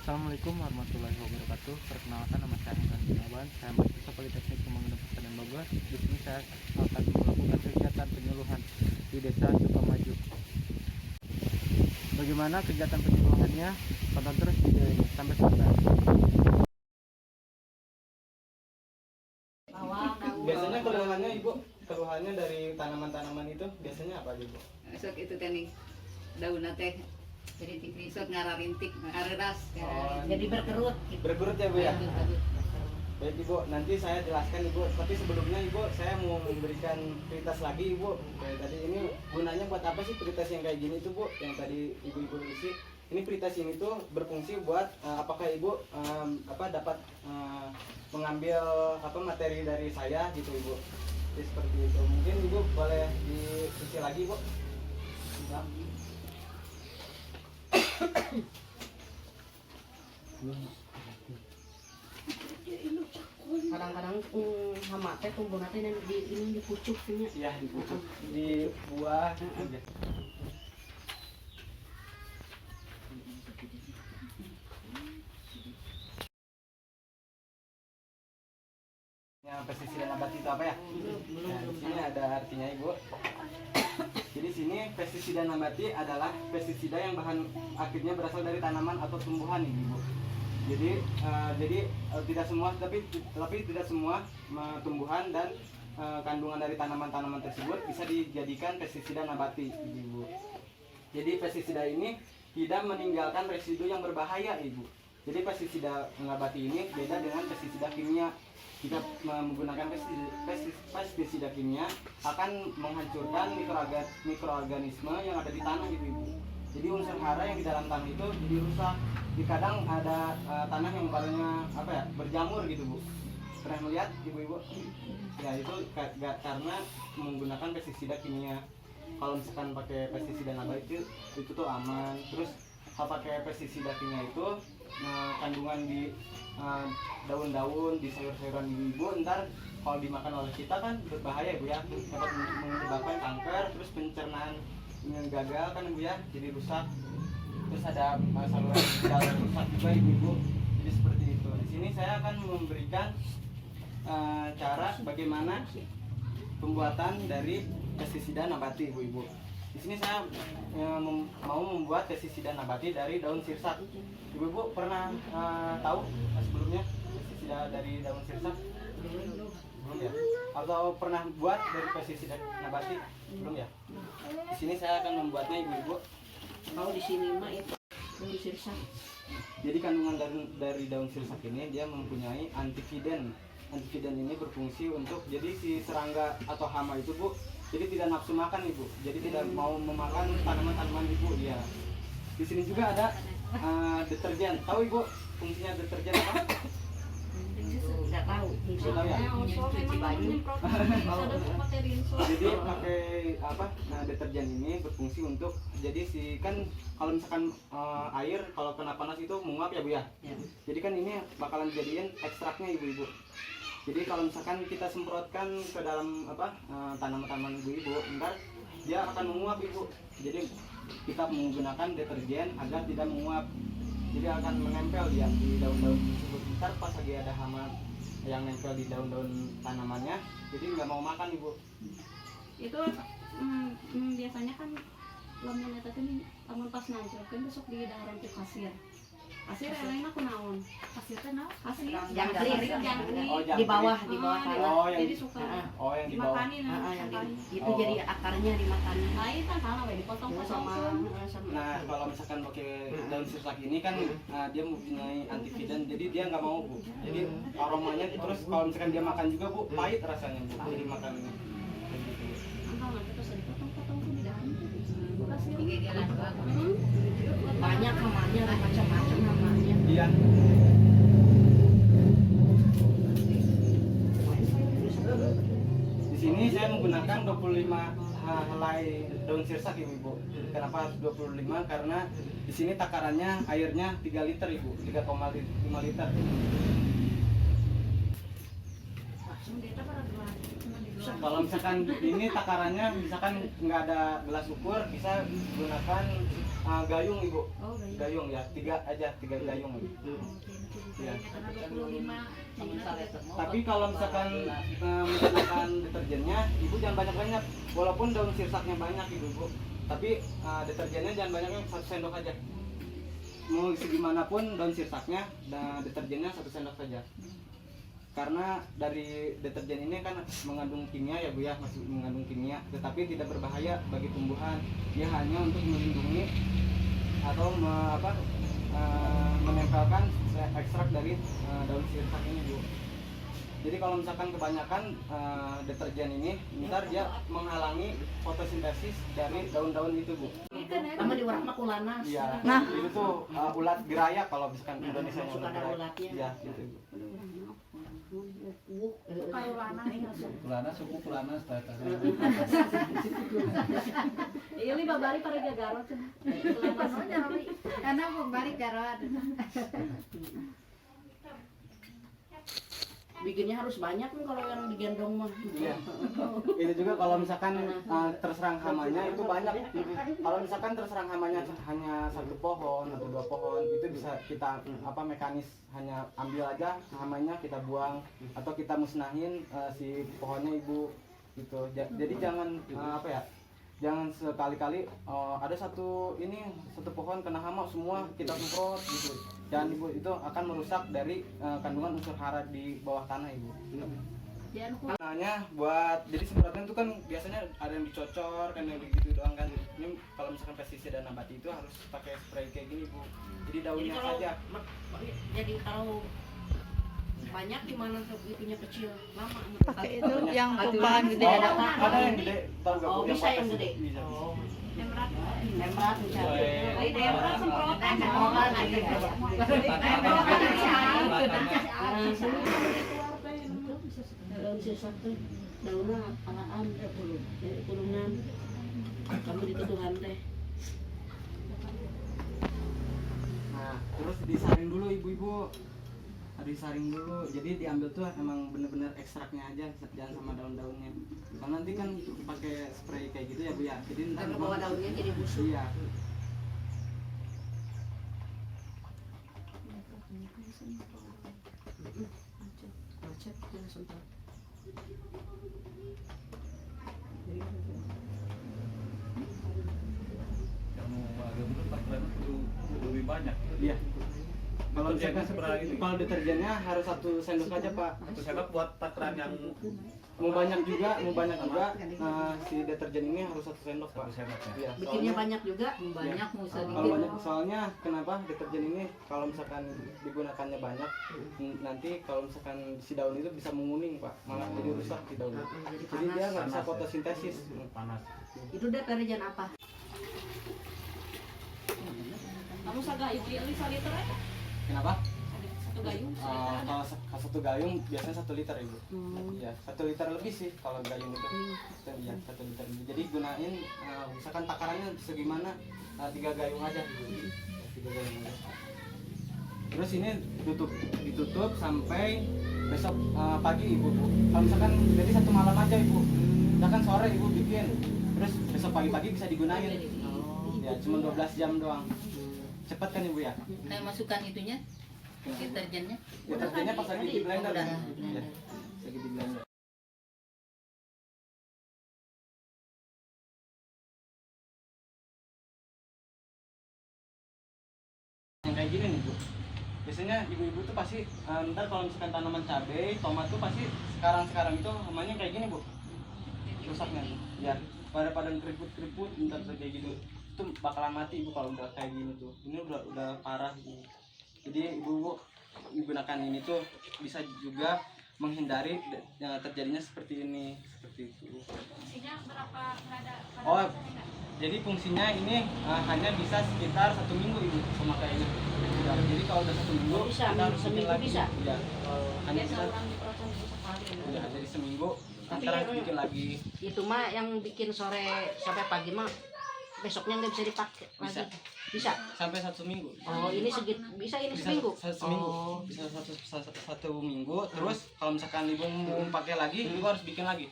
Assalamualaikum warahmatullahi wabarakatuh. Perkenalkan, nama saya Hasan Gunawan. Saya mahasiswa Politeknik Pembangunan Pertanian Bogor. Di sini saya akan melakukan kegiatan penyuluhan di Desa Sukamaju. Bagaimana kegiatan penyuluhannya? Tonton terus video ini sampai selesai. Biasanya keluhannya Ibu, keluhannya dari tanaman-tanaman itu biasanya apa Ibu? Sok itu teh daunna teh rintik sok ngararintik ngareras jadi berkerut gitu. Bergerut ya Bu ya? Baik Ibu, nanti saya jelaskan Ibu. Tapi sebelumnya Ibu, saya mau memberikan prioritas lagi Ibu. Kayak tadi ini gunanya buat apa sih prioritas yang kayak gini tuh Bu? Yang tadi Ibu-ibu isi. Ini prioritas ini tuh berfungsi buat apakah Ibu dapat mengambil materi dari saya gitu Ibu. Jadi seperti itu. Mungkin Ibu boleh diisi lagi Bu. Nah. Kadang-kadang hama teh tumbuh nanti di pucuk punya. Iya, di pucuk, di buah. Ya, pestisida nabati itu apa ya? Nah, di sini ada artinya Ibu. Jadi sini pestisida nabati adalah pestisida yang bahan akhirnya berasal dari tanaman atau tumbuhan Ibu. Jadi tidak semua tapi tidak semua tumbuhan dan kandungan dari tanaman-tanaman tersebut bisa dijadikan pestisida nabati Ibu. Jadi pestisida ini tidak meninggalkan residu yang berbahaya Ibu. Jadi pestisida nabati ini beda dengan pestisida kimia. Jika menggunakan pestisida kimia akan menghancurkan mikroorganisme yang ada di tanah gitu Ibu. Jadi unsur hara yang di dalam tanah itu jadi rusak. Kadang ada tanah yang barunya berjamur gitu Bu. Pernah melihat Ibu-ibu? Ya itu karena menggunakan pestisida kimia. Kalau misalkan pakai pestisida nabati itu tuh aman. Terus kalau pakai pestisida kimia itu kandungan di daun-daun, di sayur-sayuran ibu ntar kalau dimakan oleh kita kan berbahaya Bu ya, dapat menyebabkan kanker, terus pencernaan gagal kan Bu ya, jadi rusak. Terus ada saluran ginjal rusak juga ibu-ibu. Jadi seperti itu. Di sini saya akan memberikan cara bagaimana pembuatan dari pestisida nabati ibu-ibu. Di sini saya mau membuat pestisida nabati dari daun sirsak. Ibu-ibu pernah tahu sebelumnya pestisida dari daun sirsak? Belum ya? Atau pernah buat dari pestisida nabati? Belum ya? Di sini saya akan membuatnya ibu-ibu. Kalau di sini mah itu daun sirsak. Jadi kandungan dari daun sirsak ini dia mempunyai antividen. Antividen ini berfungsi untuk jadi si serangga atau hama itu Bu, jadi tidak nafsu makan Ibu. Jadi tidak mau memakan tanaman-tanaman Ibu dia. Di sini juga ada deterjen. Tahu Ibu fungsinya deterjen apa? Nggak tahu. Nggak tahu ya? Cuci baju. Jadi pakai deterjen ini berfungsi untuk jadi kan kalau misalkan air kalau kena panas itu menguap ya Bu ya. Jadi kan ini bakalan jadiin ekstraknya ibu-ibu. Jadi kalau misalkan kita semprotkan ke dalam tanaman-tanaman ibu-ibu, ntar dia akan menguap Ibu. Jadi kita menggunakan deterjen agar tidak menguap. Jadi akan menempel dia di daun-daun tersebut. Ntar pas lagi ada hama yang nempel di daun-daun tanamannya, jadi nggak mau makan Ibu. Itu biasanya kan lamun eta teh lamun pas nanjurkeun besok di daharan ti kasir. Kasir lain aku naon? Kasir teh naon? Kasir Jangkrik. Oh, Di bawah tanah. jadi suka yang di bawah. dimakanin Itu jadi akarnya dimakan. lain kan salah we dipotong-potong Nah kalau misalkan pakai daun sirsak ini kan dia mempunyai antividen, jadi dia nggak mau Bu. Jadi aromanya terus kalau misalkan dia makan juga Bu pahit rasanya Bu. Jadi makan ini. angkau nanti terus dipotong-potong tuh di daharan kasir. Banyak hamanya, macam-macam hamanya. Iya. Di sini saya menggunakan 25 helai daun sirsak Ibu. Kenapa harus 25? Karena di sini takarannya airnya 3 liter Ibu, 3,5 liter. Kalau misalkan ini takarannya misalkan nggak ada gelas ukur, bisa gunakan gayung ibu. Oh, gayung. Gayung ya, 3 gayung ibu. Ya. Karena 25 Tapi kalau misalkan menggunakan deterjennya, ibu jangan banyak-banyak. Walaupun daun sirsaknya banyak ibu, tapi deterjennya jangan banyak, 1 sendok aja. Mau segimanapun daun sirsaknya, dan deterjennya 1 sendok saja. Karena dari deterjen ini kan mengandung kimia ya bu ya, masih mengandung kimia, tetapi tidak berbahaya bagi tumbuhan. Dia hanya untuk melindungi atau menempelkan ekstrak dari daun sirsak ini bu. Jadi kalau misalkan kebanyakan deterjen ini, ntar dia menghalangi fotosintesis dari daun-daun itu bu. Sama di warna kulanas. Iya. Itu tuh ulat geraya kalau misalkan Indonesia Suka ada ulatnya. Iya gitu bu. Kulana suku kulana tata. Iya li babari pare gagarot. karena balik garot. Bikinnya harus banyak nih kalau yang digendong mah. Iya. Ini juga kalau misalkan terserang hamanya itu banyak. Kalau misalkan terserang hamanya hanya 1 pohon atau 2 pohon, itu bisa kita mekanis hanya ambil aja hamanya, kita buang atau kita musnahin si pohonnya ibu gitu. Jadi jangan jangan sekali-kali ada satu pohon kena hama semua kita semprot gitu. Jangan ibu, itu akan merusak dari kandungan unsur hara di bawah tanah ibu. Gunanya buat, jadi semprotan itu kan biasanya ada yang dicocor kan, yang begitu doang kan. Ini kalau misalkan pestisida nabati itu harus pakai spray kayak gini bu. Jadi daunnya saja. Jadi kalau banyak gimana itunya kecil lama. Pakai itu yang tumpahan gede. Ada yang gede, tahu gak bu? Bisa yang gede. Bisa. Emrat misalnya. Emrat semprotan. Daun sirsak tuh daunnya alaan pulungan. Kamu ditutuhan teh. Nah, terus disaring dulu ibu-ibu. Disaring dulu. Jadi diambil tuh emang bener-bener ekstraknya aja, jangan sama daun-daunnya. Karena nanti kan pakai spray kayak gitu ya bu ya. Jadi ntar Karena bawa daunnya jadi busuk. iya. Macet langsung tahu. Kamu agak bener takaran itu lebih banyak. Iya. Kalau Deterjennya misalkan seberapa ini? kalau deterjennya harus 1 sendok aja pak. Satu sendok buat takaran yang Mau banyak juga si deterjen ini harus 1 sendok pak. 1 sendok ya. Iya. Bikinnya banyak juga. Banyak mau Kalau sedikit. banyak, soalnya kenapa deterjen ini kalau misalkan digunakannya banyak, nanti kalau misalkan si daun itu bisa menguning pak, malah jadi rusak si daun. Jadi dia nggak bisa Panas ya? fotosintesis. Panas. Itu deterjen apa? Kamu sagayung ieu li saliter aja. Kenapa? Satu gayung. Kalau 1 gayung biasanya 1 liter ibu. Iya, 1 liter lebih sih kalau gayung itu. Iya, 1 liter lebih. Jadi gunain misalkan takarannya segimana, 3 gayung aja. 3 gayung aja. Terus ini ditutup sampai besok pagi ibu. Kalau misalkan jadi 1 malam aja ibu. Misalkan sore ibu bikin, terus besok pagi-pagi bisa digunain. Ya, cuma 12 jam doang. Cepat kan ibu ya? Nah, masukkan itunya, deterjennya. Deterjennya pas lagi di blender. Udah. Ya, lagi di blender. Yang kayak gini nih bu, biasanya ibu-ibu tuh pasti ntar kalau misalkan tanaman cabai, tomat tuh pasti sekarang itu namanya kayak gini bu, rusaknya ya, pada keriput ntar tuh kayak gitu, itu bakalan mati ibu kalau udah kayak gini tuh. Ini udah parah ibu. Jadi ibu menggunakan ini tuh bisa juga menghindari terjadinya seperti ini, seperti itu. Fungsinya berapa ada Oh, jadi fungsinya ini hanya bisa sekitar 1 minggu ibu pemakaiannya. Jadi kalau udah 1 minggu Bisa, kita harus bikin seminggu lagi. bisa? Iya. Hanya biasa bisa. orang diproses sekali. Ya, jadi seminggu Tapi antara yang- bikin lagi. Itu mah yang bikin sore sampai pagi mah besoknya nggak bisa dipakai Bisa. lagi. Bisa. Sampai 1 minggu. Oh, ini bisa ini Bisa seminggu. seminggu. Oh. Bisa satu minggu. Terus kalau misalkan ibu mau pakai lagi, ibu harus bikin lagi.